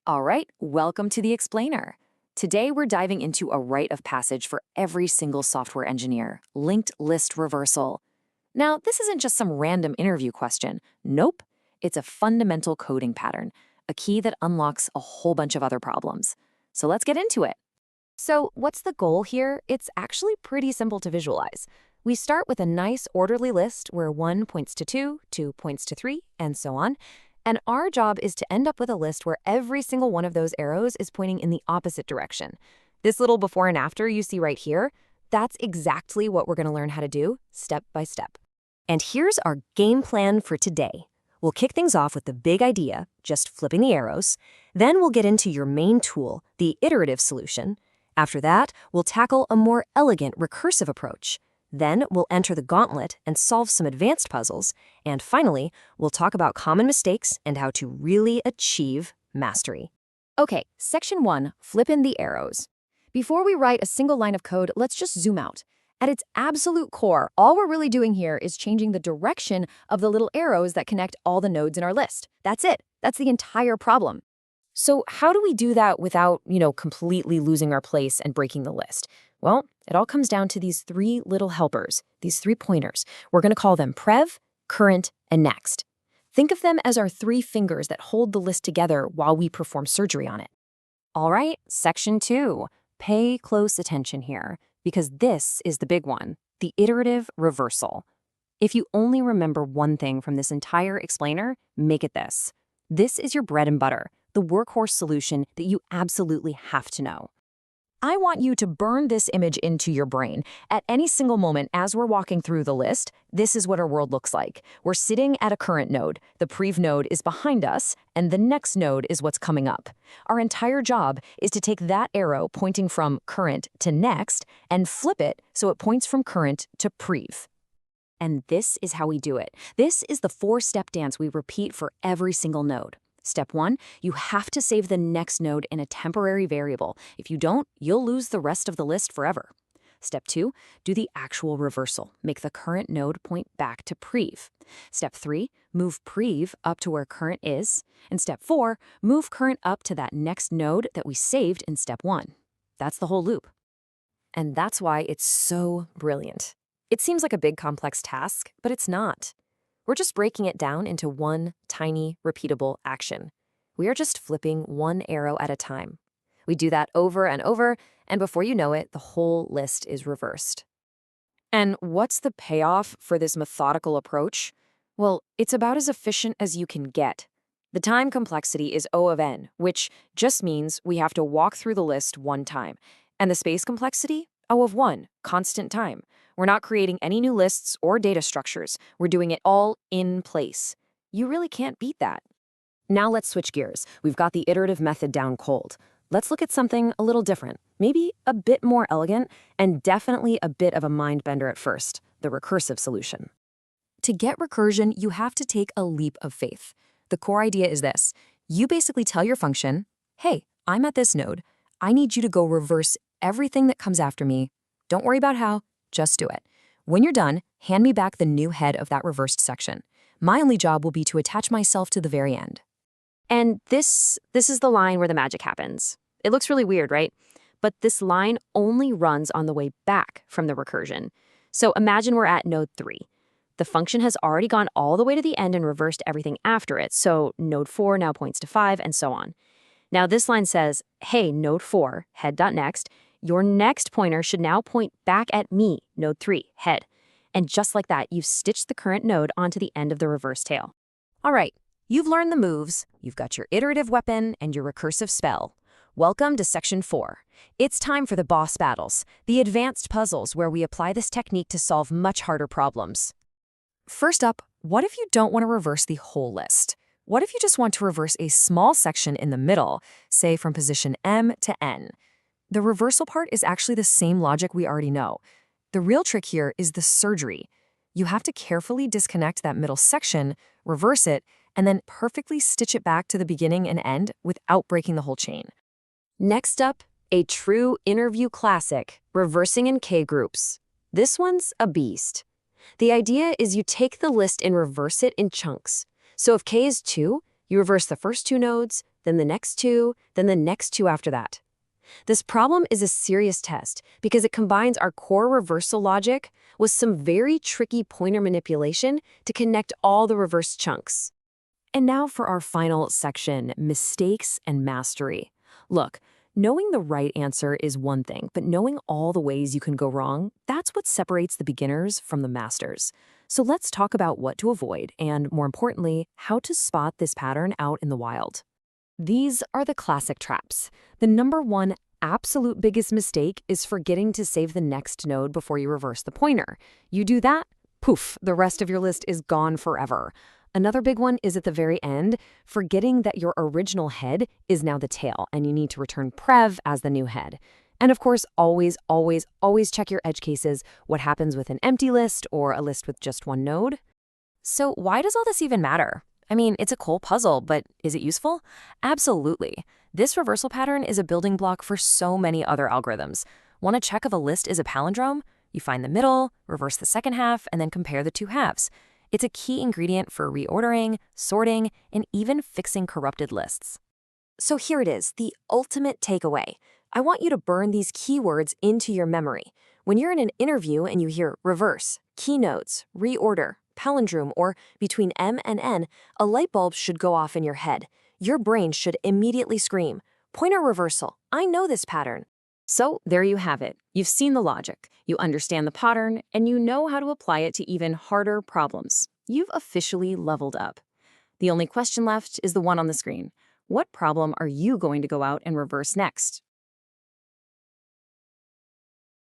All right, welcome to the Explainer. Today we're diving into a rite of passage for every single software engineer, linked list reversal. Now, this isn't just some random interview question. Nope, it's a fundamental coding pattern, a key that unlocks a whole bunch of other problems. So let's get into it. So what's the goal here? It's actually pretty simple to visualize. We start with a nice orderly list where 1 points to 2, 2 points to 3, and so on. And our job is to end up with a list where every single one of those arrows is pointing in the opposite direction. This little before and after you see right here, that's exactly what we're going to learn how to do step by step. And here's our game plan for today. We'll kick things off with the big idea, just flipping the arrows. Then we'll get into your main tool, the iterative solution. After that, we'll tackle a more elegant recursive approach. Then we'll enter the gauntlet and solve some advanced puzzles. And finally, we'll talk about common mistakes and how to really achieve mastery. Okay, section 1, flip in the arrows. Before we write a single line of code, let's just zoom out. At its absolute core, all we're really doing here is changing the direction of the little arrows that connect all the nodes in our list. That's it. That's the entire problem. So how do we do that without, completely losing our place and breaking the list? Well, it all comes down to these 3 little helpers, these 3 pointers. We're going to call them prev, current, and next. Think of them as our 3 fingers that hold the list together while we perform surgery on it. All right, section 2. Pay close attention here, because this is the big one, the iterative reversal. If you only remember one thing from this entire explainer, make it this. This is your bread and butter, the workhorse solution that you absolutely have to know. I want you to burn this image into your brain. At any single moment as we're walking through the list, this is what our world looks like. We're sitting at a current node, the prev node is behind us, and the next node is what's coming up. Our entire job is to take that arrow pointing from current to next and flip it so it points from current to prev. And this is how we do it. This is the 4-step dance we repeat for every single node. Step 1, you have to save the next node in a temporary variable. If you don't, you'll lose the rest of the list forever. Step 2, do the actual reversal. Make the current node point back to prev. Step 3, move prev up to where current is. And step 4, move current up to that next node that we saved in step 1. That's the whole loop. And that's why it's so brilliant. It seems like a big complex task, but it's not. We're just breaking it down into one tiny, repeatable action. We are just flipping one arrow at a time. We do that over and over, and before you know it, the whole list is reversed. And what's the payoff for this methodical approach? Well, it's about as efficient as you can get. The time complexity is O of n, which just means we have to walk through the list one time. And the space complexity? O of 1, constant time. We're not creating any new lists or data structures. We're doing it all in place. You really can't beat that. Now let's switch gears. We've got the iterative method down cold. Let's look at something a little different, maybe a bit more elegant, and definitely a bit of a mind bender at first, the recursive solution. To get recursion, you have to take a leap of faith. The core idea is this. You basically tell your function, hey, I'm at this node. I need you to go reverse everything that comes after me. Don't worry about how. Just do it. When you're done, hand me back the new head of that reversed section. My only job will be to attach myself to the very end. And this is the line where the magic happens. It looks really weird, right? But this line only runs on the way back from the recursion. So imagine we're at node 3. The function has already gone all the way to the end and reversed everything after it. So node 4 now points to 5 and so on. Now this line says, hey, node 4, head.next, your next pointer should now point back at me, node 3, head. And just like that, you've stitched the current node onto the end of the reverse tail. All right, you've learned the moves, you've got your iterative weapon and your recursive spell. Welcome to section 4. It's time for the boss battles, the advanced puzzles where we apply this technique to solve much harder problems. First up, what if you don't want to reverse the whole list? What if you just want to reverse a small section in the middle, say from position M to N? The reversal part is actually the same logic we already know. The real trick here is the surgery. You have to carefully disconnect that middle section, reverse it, and then perfectly stitch it back to the beginning and end without breaking the whole chain. Next up, a true interview classic, reversing in K-groups. This one's a beast. The idea is you take the list and reverse it in chunks. So if K is 2, you reverse the first 2 nodes, then the next two, then the next two after that. This problem is a serious test because it combines our core reversal logic with some very tricky pointer manipulation to connect all the reverse chunks. And now for our final section, mistakes and mastery. Look, knowing the right answer is one thing, but knowing all the ways you can go wrong, that's what separates the beginners from the masters. So let's talk about what to avoid and, more importantly, how to spot this pattern out in the wild. These are the classic traps. The number one absolute biggest mistake is forgetting to save the next node before you reverse the pointer. You do that, poof, the rest of your list is gone forever. Another big one is at the very end, forgetting that your original head is now the tail and you need to return prev as the new head. And of course, always, always, always check your edge cases, what happens with an empty list or a list with just one node. So why does all this even matter? I mean, it's a cool puzzle, but is it useful? Absolutely. This reversal pattern is a building block for so many other algorithms. Want to check if a list is a palindrome? You find the middle, reverse the second half, and then compare the two halves. It's a key ingredient for reordering, sorting, and even fixing corrupted lists. So here it is, the ultimate takeaway. I want you to burn these keywords into your memory. When you're in an interview and you hear reverse, keynotes, reorder, palindrome, or between M and N, a light bulb should go off in your head. Your brain should immediately scream, pointer reversal, I know this pattern. So there you have it. You've seen the logic, you understand the pattern, and you know how to apply it to even harder problems. You've officially leveled up. The only question left is the one on the screen. What problem are you going to go out and reverse next?